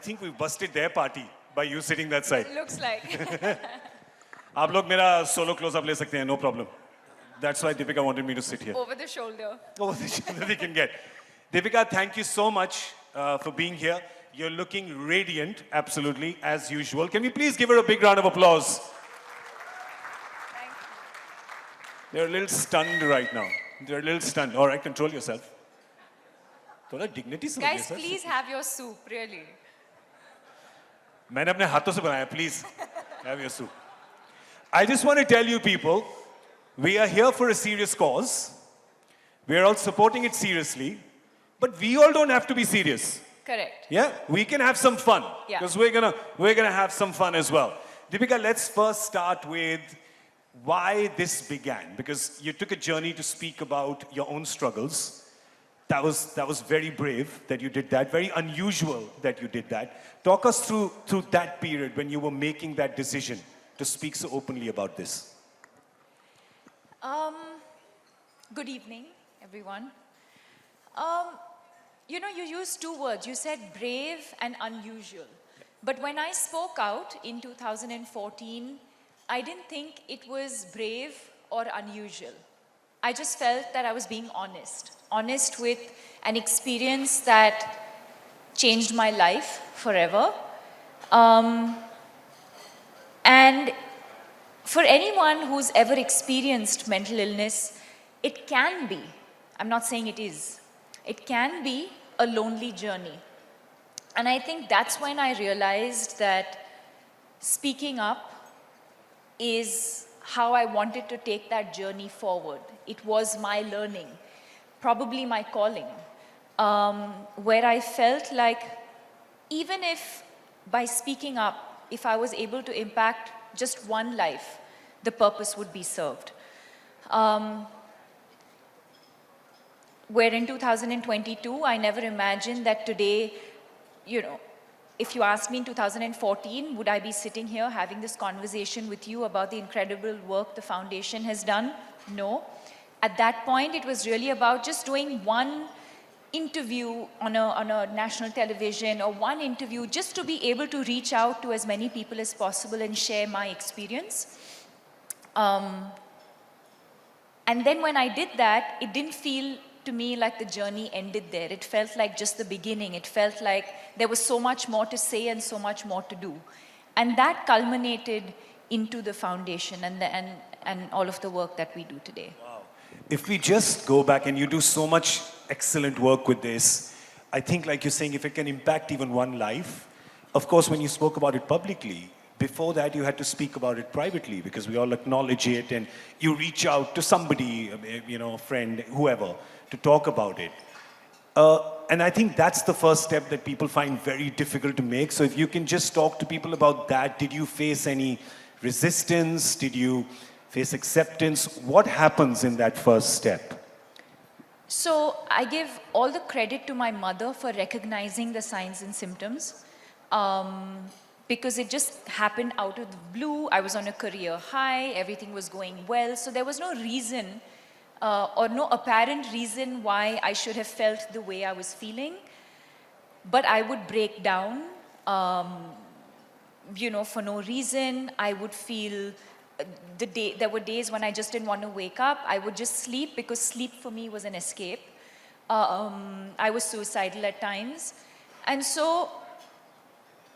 think we've busted their party by you sitting that side. It looks like. आप लोग मेरा solo close-up ले सकते हैं, no problem. That's why Deepika wanted me to sit here. Over the shoulder. Over the shoulder they can get. Deepika, thank you so much for being here. You're looking radiant, absolutely, as usual. Can we please give her a big round of applause? Thank you. They're a little stunned right now. They're a little stunned. All right, control yourself. थोड़ा dignity से Guys, please have your soup, really. मैंने अपने हाथों से बनाया, please have your soup. I just want to tell you people, we are here for a serious cause. We are all supporting it seriously, but we all don't have to be serious. Correct. Yeah, we can have some fun. Yeah. Because we're gonna have some fun as well. Deepika, let's first start with why this began, because you took a journey to speak about your own struggles. That was very brave that you did that, very unusual that you did that. Talk us through that period when you were making that decision to speak so openly about this. Good evening, everyone. You know, you used two words. You said brave and unusual. But when I spoke out in 2014, I didn't think it was brave or unusual. I just felt that I was being honest with an experience that changed my life forever. And for anyone who's ever experienced mental illness, it can be, I'm not saying it is, it can be a lonely journey. And I think that's when I realized that speaking up is how I wanted to take that journey forward. It was my learning, probably my calling, where I felt like even if by speaking up, if I was able to impact just one life, the purpose would be served. Where in 2022, I never imagined that today, you know, if you asked me in 2014, would I be sitting here having this conversation with you about the incredible work the foundation has done? No. At that point, it was really about just doing one interview on a national television or one interview just to be able to reach out to as many people as possible and share my experience. And then when I did that, it didn't feel to me like the journey ended there. It felt like just the beginning. It felt like there was so much more to say and so much more to do. And that culminated into the foundation and all of the work that we do today. Wow. If we just go back, and you do so much excellent work with this, I think like you're saying, if it can impact even one life, of course, when you spoke about it publicly, before that you had to speak about it privately because we all acknowledge it and you reach out to somebody, you know, a friend, whoever, to talk about it. And I think that's the first step that people find very difficult to make. So if you can just talk to people about that, did you face any resistance? Did you face acceptance? What happens in that first step? So I give all the credit to my mother for recognizing the signs and symptoms. Because it just happened out of the blue. I was on a career high, everything was going well, so there was no reason or no apparent reason why I should have felt the way I was feeling. But I would break down, you know, for no reason. I would feel, there were days when I just didn't want to wake up. I would just sleep because sleep for me was an escape. I was suicidal at times. And so,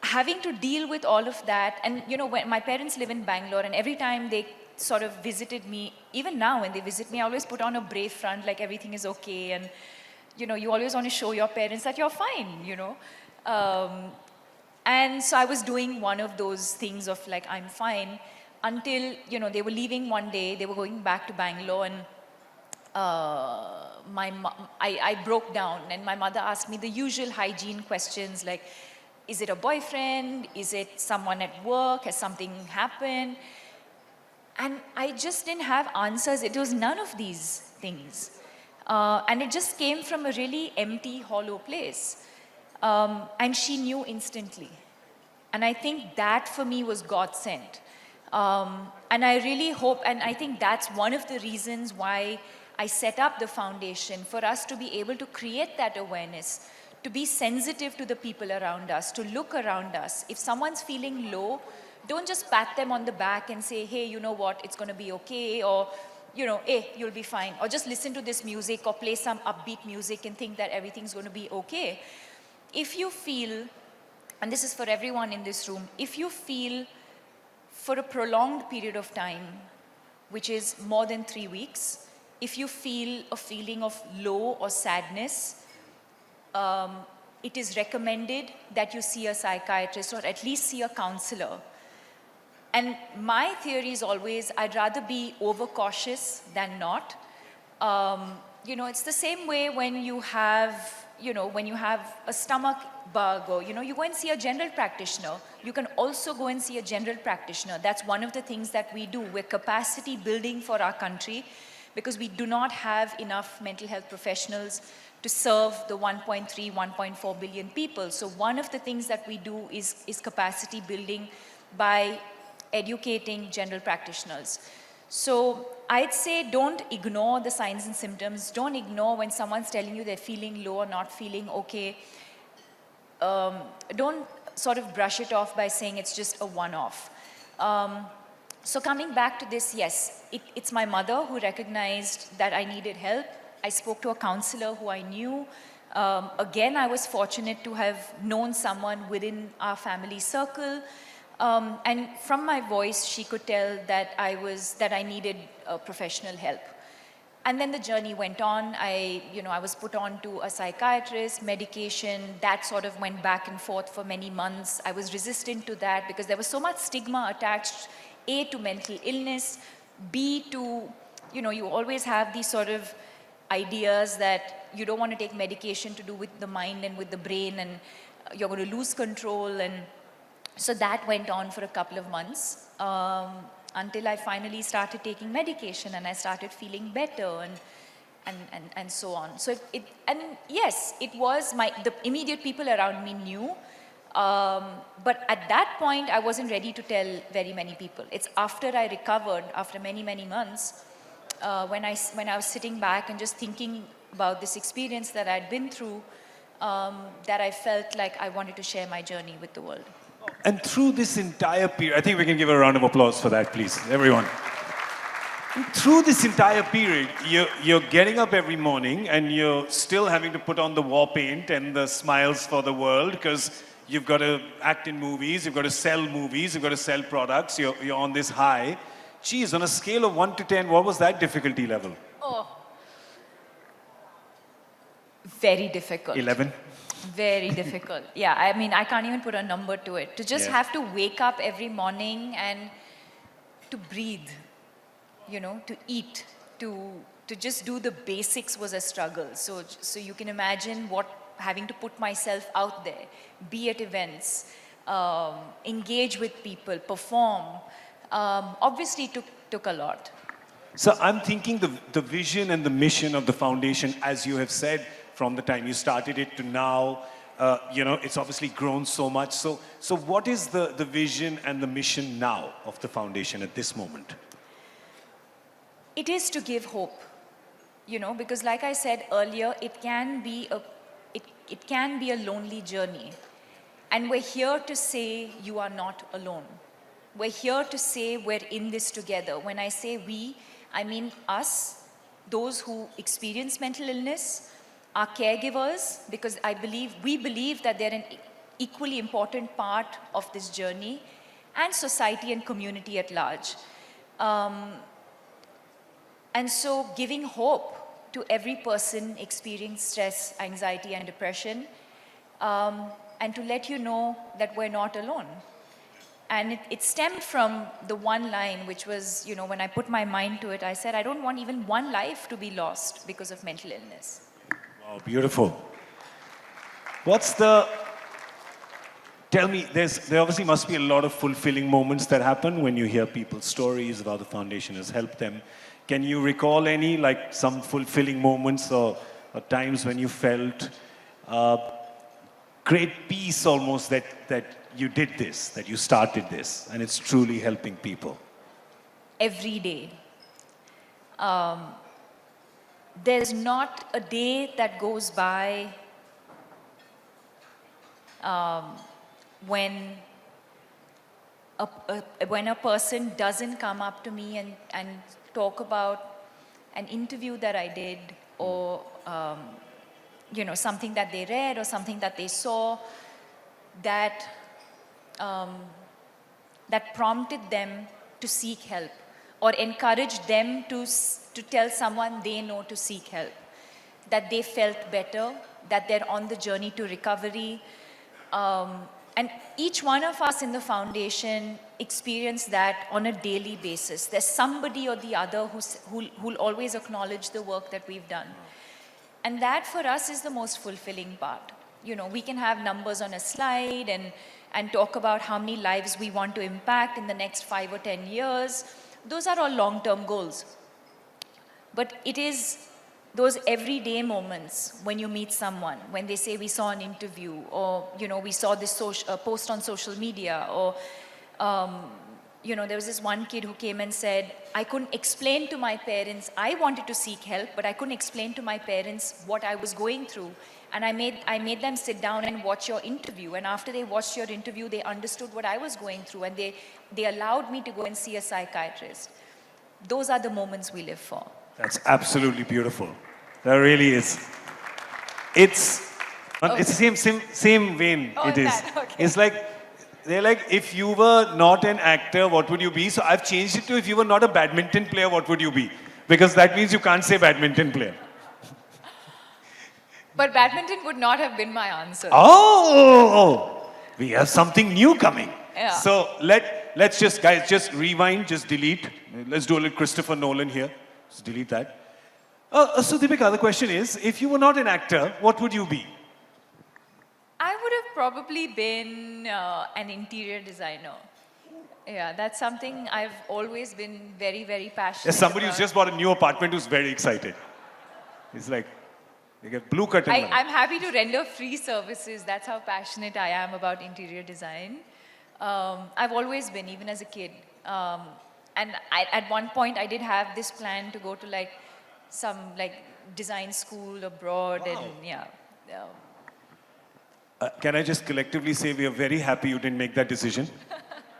having to deal with all of that, and you know, when my parents live in Bangalore, and every time they sort of visited me, even now when they visit me, I always put on a brave front, like everything is okay, and you know, you always want to show your parents that you're fine, you know. And so I was doing one of those things of like, I'm fine, until, you know, they were leaving one day, they were going back to Bangalore, and I broke down, and my mother asked me the usual hygiene questions like, is it a boyfriend? Is it someone at work? Has something happened? And I just didn't have answers. It was none of these things. And it just came from a really empty, hollow place. And she knew instantly. And I think that for me was God sent. And I really hope, and I think that's one of the reasons why I set up the foundation, for us to be able to create that awareness, to be sensitive to the people around us, to look around us. If someone's feeling low, don't just pat them on the back and say, hey, you know what, it's going to be okay, or, you know, hey, you'll be fine. Or just listen to this music or play some upbeat music and think that everything's going to be okay. If you feel, and this is for everyone in this room, if you feel for a prolonged period of time, which is more than 3 weeks, if you feel a feeling of low or sadness, it is recommended that you see a psychiatrist or at least see a counselor. And my theory is always, I'd rather be overcautious than not. You know, it's the same way when you have, you know, when you have a stomach bug or, you know, you go and see a general practitioner. You can also go and see a general practitioner. That's one of the things that we do. We're capacity building for our country because we do not have enough mental health professionals to serve the 1.3, 1.4 billion people. So one of the things that we do is capacity building by educating general practitioners. So I'd say don't ignore the signs and symptoms. Don't ignore when someone's telling you they're feeling low or not feeling okay. Don't sort of brush it off by saying it's just a one-off. So coming back to this, yes, it's my mother who recognized that I needed help. I spoke to a counselor who I knew. Again, I was fortunate to have known someone within our family circle. And from my voice, she could tell that I needed professional help. And then the journey went on. I was put on to a psychiatrist, medication, that sort of went back and forth for many months. I was resistant to that because there was so much stigma attached, A, to mental illness, B, to, you know, you always have these sort of ideas that you don't want to take medication to do with the mind and with the brain, and you're going to lose control. And so that went on for a couple of months until I finally started taking medication and I started feeling better and so on. So yes, it was the immediate people around me knew, but at that point I wasn't ready to tell very many people. It's after I recovered, after many, many months, when I was sitting back and just thinking about this experience that I'd been through, that I felt like I wanted to share my journey with the world. And through this entire period, I think we can give a round of applause for that, please, everyone. Through this entire period, you're getting up every morning and you're still having to put on the war paint and the smiles for the world because you've got to act in movies, you've got to sell movies, you've got to sell products, you're on this high. Geez, on a scale of 1 to 10, what was that difficulty level? Oh, very difficult. 11? Very difficult. Yeah, I mean, I can't even put a number to it. To just have to wake up every morning and to breathe, you know, to eat, to just do the basics was a struggle. So you can imagine having to put myself out there, be at events, engage with people, perform. Obviously took a lot. So I'm thinking the vision and the mission of the foundation, as you have said, from the time you started it to now, you know, it's obviously grown so much. So what is the vision and the mission now of the foundation at this moment? It is to give hope, you know, because like I said earlier, it can be a lonely journey. And we're here to say you are not alone. We're here to say we're in this together. When I say we, I mean us, those who experience mental illness, our caregivers, because we believe that they're an equally important part of this journey, and society and community at large. And so giving hope to every person experiencing stress, anxiety, and depression, and to let you know that we're not alone. And it stemmed from the one line, which was, you know, when I put my mind to it, I said, I don't want even one life to be lost because of mental illness. Wow, beautiful. Tell me, there obviously must be a lot of fulfilling moments that happen when you hear people's stories about the foundation has helped them. Can you recall any, like some fulfilling moments or times when you felt great peace almost that you did this, that you started this, and it's truly helping people? Every day. There's not a day that goes by when when a person doesn't come up to me and talk about an interview that I did or something that they read or something that they saw that that prompted them to seek help or encouraged them to tell someone they know to seek help, that they felt better, that they're on the journey to recovery. And each one of us in the foundation experience that on a daily basis. There's somebody or the other who'll always acknowledge the work that we've done. And that for us is the most fulfilling part. We can have numbers on a slide and talk about how many lives we want to impact in the next 5 or 10 years. Those are all long-term goals. But it is those everyday moments when you meet someone, when they say we saw an interview or, we saw this post on social media or, there was this one kid who came and said, I couldn't explain to my parents, I wanted to seek help, but I couldn't explain to my parents what I was going through. And I made them sit down and watch your interview. And after they watched your interview, they understood what I was going through. And they allowed me to go and see a psychiatrist. Those are the moments we live for. That's absolutely beautiful. That really is. It's the same vein. Oh, it is. okay. It's like, they're like, if you were not an actor, what would you be? So I've changed it to, if you were not a badminton player, what would you be? Because that means you can't say badminton player. But badminton would not have been my answer. Oh, we have something new coming. Yeah. So let's just, guys, just rewind, just delete. Let's do a little Christopher Nolan here. Just delete that. So Deepika, the question is, if you were not an actor, what would you be? I would have probably been an interior designer. Yeah, that's something I've always been very, very passionate As somebody about. who's just bought a new apartment who's very excited. It's like, you get blue curtain. I'm happy to render free services. That's how passionate I am about interior design. I've always been, even as a kid. And at one point, I did have this plan to go to some design school abroad. Wow. And yeah. Can I just collectively say we are very happy you didn't make that decision?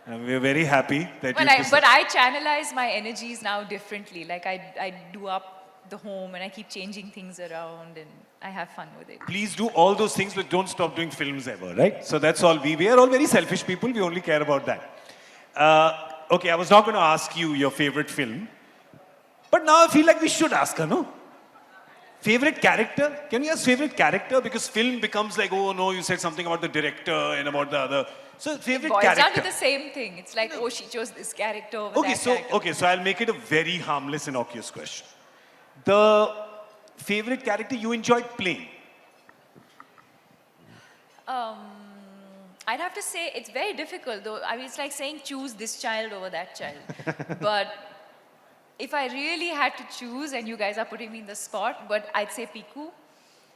We are very happy that But I channelize my energies now differently. I do up the home and I keep changing things around and I have fun with it. Please do all those things, but don't stop doing films ever, right? So that's all. We are all very selfish people. We only care about that. Okay, I was not going to ask you your favorite film, but now I feel like we should ask her, no? Favorite character? Can we ask favorite character? Because film becomes like, oh no, you said something about the director and about the other. So favorite Boils character. down to the same thing. It's like, oh, she chose this character over that character. Okay, so I'll make it a very harmless, innocuous question. The favorite character you enjoyed playing? I'd have to say it's very difficult though. I mean, it's like saying choose this child over that child. But if I really had to choose, and you guys are putting me in the spot, but I'd say Piku.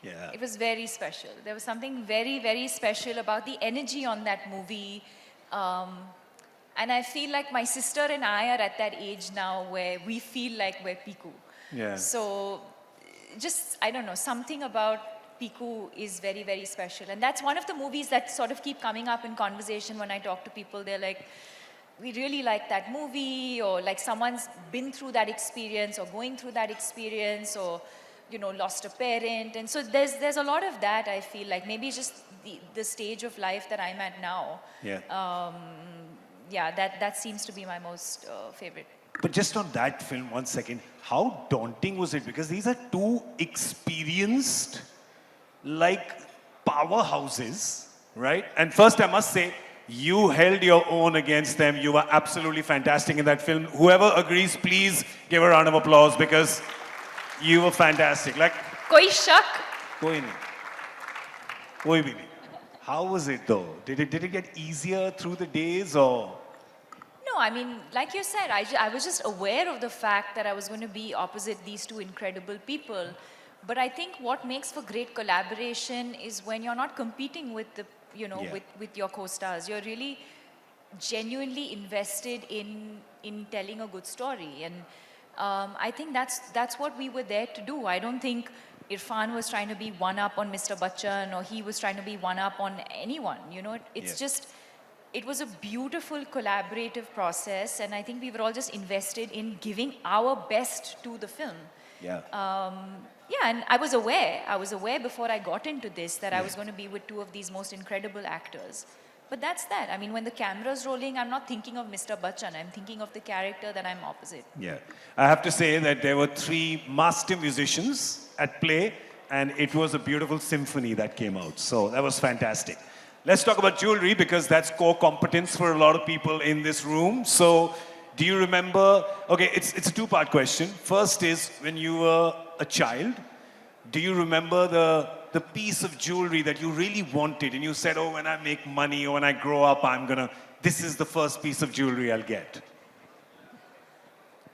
Yeah. It was very special. There was something very, very special about the energy on that movie. And I feel like my sister and I are at that age now where we feel like we're Piku. Yeah. So just, I don't know, something about Piku is very, very special. And that's one of the movies that sort of keep coming up in conversation when I talk to people. They're like, we really like that movie, or like someone's been through that experience or going through that experience, or lost a parent. And so there's a lot of that, I feel like. Maybe just the stage of life that I'm at now. Yeah. That seems to be my most favorite. But just on that film, 1 second, how daunting was it? Because these are two experienced, powerhouses, right? And first I must say, you held your own against them. You were absolutely fantastic in that film. Whoever agrees, please give a round of applause because you were fantastic. Koi shak? Koi nahi. Koi bhi nahi. How was it though? Did it get easier through the days or? No, I mean, like you said, I was just aware of the fact that I was going to be opposite these two incredible people. But I think what makes for great collaboration is when you're not competing with with your co-stars. You're really genuinely invested in telling a good story. And I think that's what we were there to do. I don't think Irfan was trying to be one up on Mr. Bachchan, or he was trying to be one up on anyone. You know, it's just, it was a beautiful collaborative process, and I think we were all just invested in giving our best to the film. Yeah. Yeah, and I was aware before I got into this that I was going to be with two of these most incredible actors. But that's that. I mean, when the camera's rolling, I'm not thinking of Mr. Bachchan. I'm thinking of the character that I'm opposite. Yeah. I have to say that there were 3 master musicians at play, and it was a beautiful symphony that came out. So that was fantastic. Let's talk about jewelry, because that's core competence for a lot of people in this room. So do you remember, okay, it's a 2-part question. First is, when you were a child, do you remember the piece of jewelry that you really wanted and you said, oh, when I make money or when I grow up, this is the first piece of jewelry I'll get?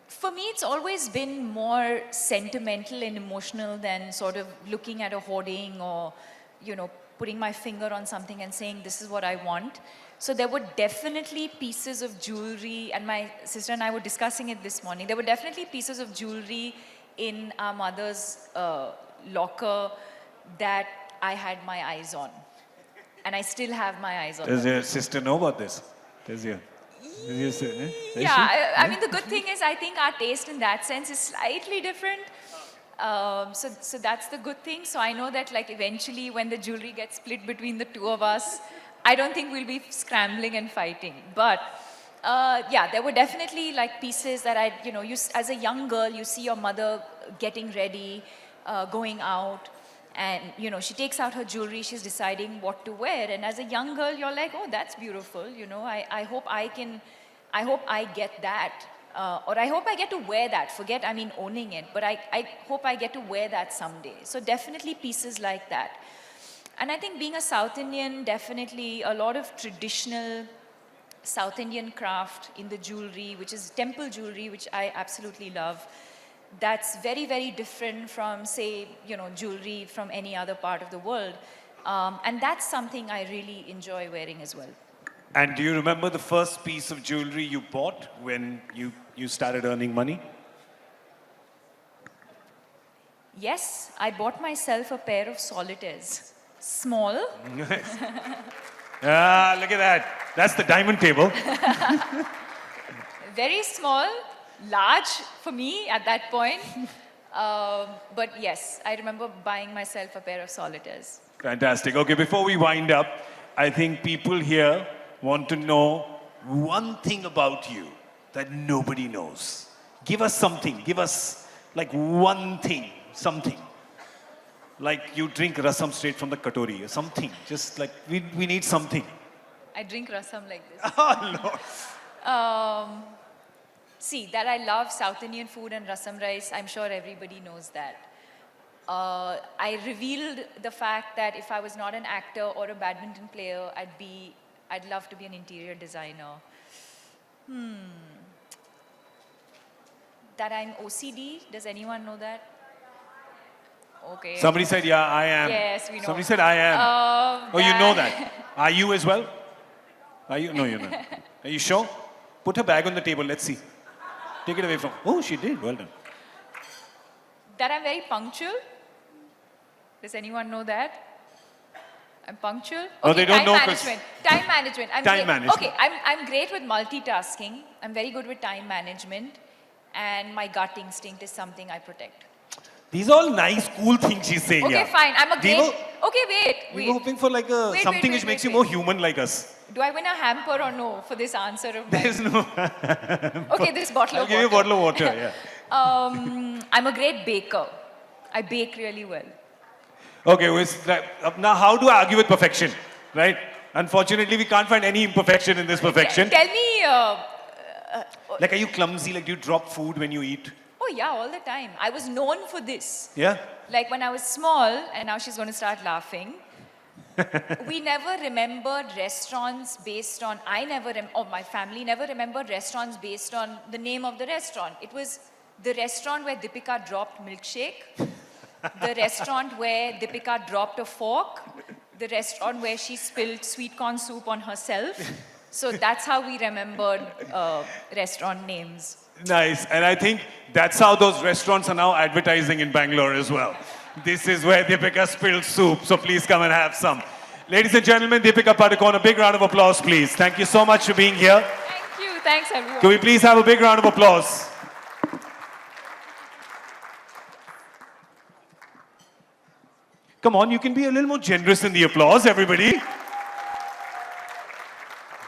For me, it's always been more sentimental and emotional than sort of looking at a hoarding or, you know, putting my finger on something and saying, this is what I want. So there were definitely pieces of jewelry, and my sister and I were discussing it this morning. There were definitely pieces of jewelry in our mother's locker that I had my eyes on. And I still have my eyes on Does them. your sister know about this? Yeah, I mean, the good thing is I think our taste in that sense is slightly different. So that's the good thing. So I know that, like, eventually when the jewelry gets split between the two of us, I don't think we'll be scrambling and fighting. But yeah, there were definitely like pieces that as a young girl, you see your mother getting ready, going out, and she takes out her jewelry, she's deciding what to wear. And as a young girl, you're like, oh, that's beautiful. I hope I get that. Or I hope I get to wear that. Forget, owning it, but I hope I get to wear that someday. So definitely pieces like that. And I think being a South Indian, definitely a lot of traditional South Indian craft in the jewelry, which is temple jewelry, which I absolutely love. That's very, very different from, say, jewelry from any other part of the world. And that's something I really enjoy wearing as well. And do you remember the first piece of jewelry you bought when you started earning money? Yes, I bought myself a pair of solitaires. Small. Nice. Ah, look at that. That's the diamond table. Very small, large for me at that point. But yes, I remember buying myself a pair of solitaires. Fantastic. Okay, before we wind up, I think people here want to know one thing about you that nobody knows. Give us something. Give us like one thing, something. Like you drink rasam straight from the katori or something. Just like, we need something. I drink rasam like this. Oh, no. See, that I love South Indian food and rasam rice, I'm sure everybody knows that. I revealed the fact that if I was not an actor or a badminton player, I'd love to be an interior designer. That I'm OCD, does anyone know that? Okay. Somebody said, yeah, I am. Yes, we know. Somebody said, I am. Oh, you know that. Are you as well? Are you? No, you're not. Are you sure? Put her bag on the table. Let's see. Take it away from. Oh, she did. Well done. That I'm very punctual. Does anyone know that? I'm punctual. Okay, No, they don't know. Time management. Time management. Okay, I'm great with multitasking. I'm very good with time management. And my gut instinct is something I protect. These are all nice, cool things she's saying. Okay, yeah. Fine. I'm a great... Okay, wait. We were hoping for like something which makes you more human like us. Do I win a hamper or no for this answer of mine? There's no... Okay, this bottle of water. I'll give you a bottle of water, yeah. I'm a great baker. I bake really well. Okay, now how do I argue with perfection, right? Unfortunately, we can't find any imperfection in this perfection. Tell me... Like, are you clumsy? Like, do you drop food when you eat? Oh, yeah, all the time. I was known for this. Yeah? Like, when I was small, and now she's going to start laughing, we never remembered restaurants based on... my family never remembered restaurants based on the name of the restaurant. It was the restaurant where Deepika dropped milkshake, the restaurant where Deepika dropped a fork, the restaurant where she spilled sweet corn soup on herself. So that's how we remembered restaurant names. Nice. And I think that's how those restaurants are now advertising in Bangalore as well. This is where Deepika spilled soup, so please come and have some. Ladies and gentlemen, Deepika Padukone, a big round of applause, please. Thank you so much for being here. Thank you. Thanks, everyone. Can we please have a big round of applause? Come on, you can be a little more generous in the applause, everybody.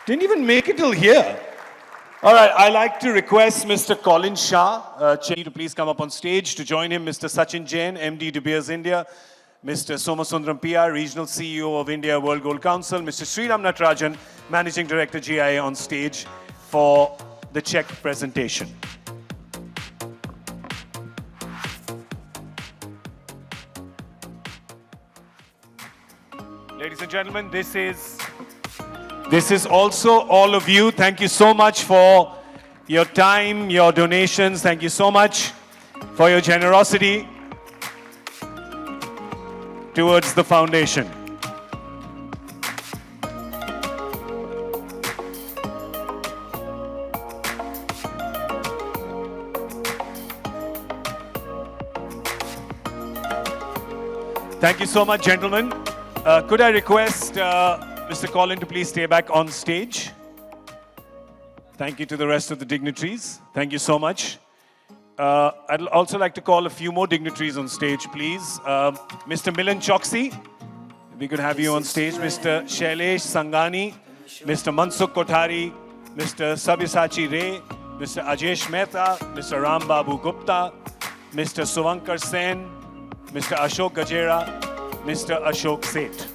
Didn't even make it till here. All right, I'd like to request Mr. Colin Shah, to please come up on stage. To join him, Mr. Sachin Jain, MD De Beers India, Mr. Somasundram PR, Regional CEO of India World Gold Council, Mr. Sriram Natarajan, Managing Director GIA on stage for the check presentation. Ladies and gentlemen, this is also all of you. Thank you so much for your time, your donations. Thank you so much for your generosity towards the foundation. Thank you so much, gentlemen. Could I request Mr. Colin to please stay back on stage? Thank you to the rest of the dignitaries. Thank you so much. I'd also like to call a few more dignitaries on stage, please. Mr. Milan Choksi, we could have you on stage. Mr. Shailesh Sangani, Mr. Mansukh Kothari, Mr. Sabyasachi Ray, Mr. Ajesh Mehta, Mr. Ram Babu Gupta, Mr. Suvankar Sen, Mr. Ashok Gajera, Mr. Ashok Seth.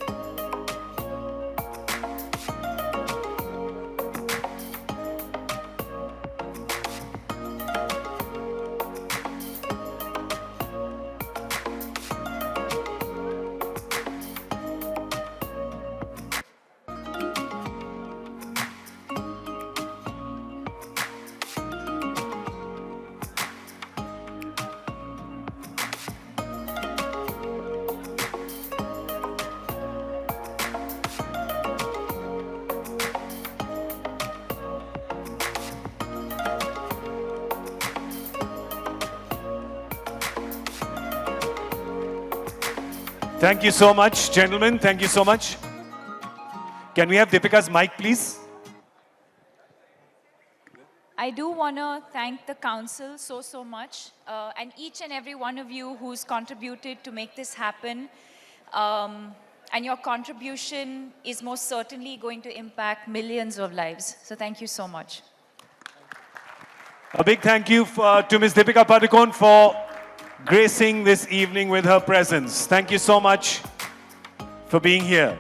Thank you so much, gentlemen. Thank you so much. Can we have Deepika's mic, please? I do want to thank the council so much, and each and every one of you who's contributed to make this happen. And your contribution is most certainly going to impact millions of lives. So thank you so much. A big thank you to Ms. Deepika Padukone for gracing this evening with her presence. Thank you so much for being here.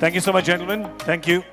Thank you so much, gentlemen. Thank you.